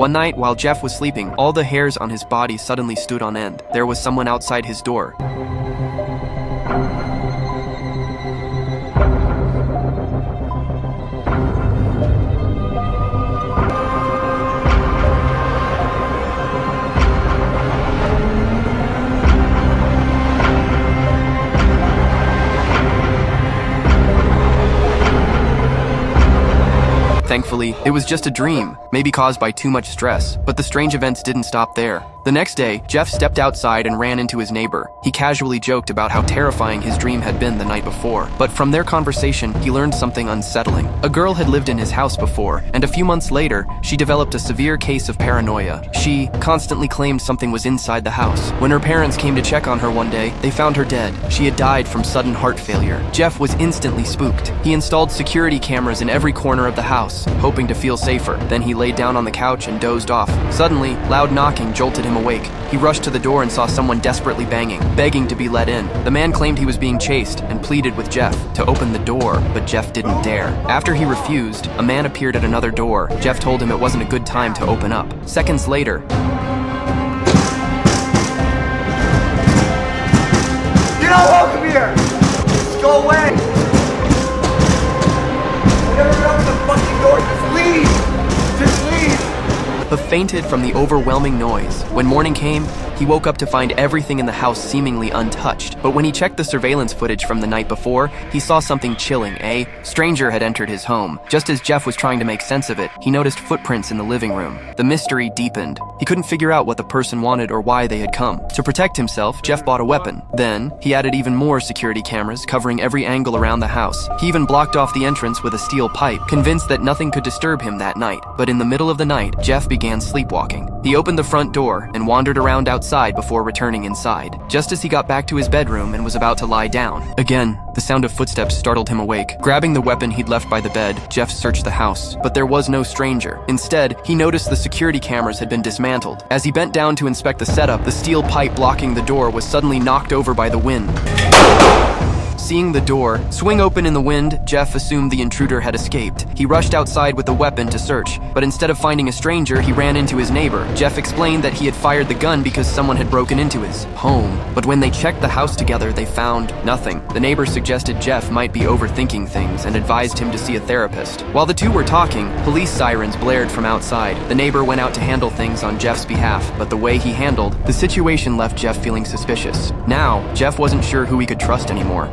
One night, while Jeff was sleeping, all the hairs on his body suddenly stood on end. There was someone outside his door. Thankfully, it was just a dream, maybe caused by too much stress, but the strange events didn't stop there. The next day, Jeff stepped outside and ran into his neighbor. He casually joked about how terrifying his dream had been the night before, but from their conversation, he learned something unsettling. A girl had lived in his house before, and a few months later, she developed a severe case of paranoia. She constantly claimed something was inside the house. When her parents came to check on her one day, they found her dead. She had died from sudden heart failure. Jeff was instantly spooked. He installed security cameras in every corner of the house, hoping to feel safer. Then he laid down on the couch and dozed off. Suddenly, loud knocking jolted him awake. He rushed to the door and saw someone desperately banging, begging to be let in. The man claimed he was being chased and pleaded with Jeff to open the door, but Jeff didn't dare. After he refused, a man appeared at another door. Jeff told him it wasn't a good time to open up. Seconds later, "You're not welcome here! Just go away! Never open the fucking door! Just leave! Just leave!" he fainted from the overwhelming noise. When morning came, he woke up to find everything in the house seemingly untouched. But when he checked the surveillance footage from the night before, he saw something chilling. A stranger had entered his home. Just as Jeff was trying to make sense of it, he noticed footprints in the living room. The mystery deepened. He couldn't figure out what the person wanted or why they had come. To protect himself, Jeff bought a weapon. Then, he added even more security cameras covering every angle around the house. He even blocked off the entrance with a steel pipe, convinced that nothing could disturb him that night. But in the middle of the night, Jeff began sleepwalking. He opened the front door and wandered around outside before returning inside. Just as he got back to his bedroom and was about to lie down, again, the sound of footsteps startled him awake. Grabbing the weapon he'd left by the bed, Jeff searched the house, but there was no stranger. Instead, he noticed the security cameras had been dismantled. As he bent down to inspect the setup, the steel pipe blocking the door was suddenly knocked over by the wind. Seeing the door swing open in the wind, Jeff assumed the intruder had escaped. He rushed outside with the weapon to search, but instead of finding a stranger, he ran into his neighbor. Jeff explained that he had fired the gun because someone had broken into his home. But when they checked the house together, they found nothing. The neighbor suggested Jeff might be overthinking things and advised him to see a therapist. While the two were talking, police sirens blared from outside. The neighbor went out to handle things on Jeff's behalf, but the way he handled the situation left Jeff feeling suspicious. Now, Jeff wasn't sure who he could trust anymore.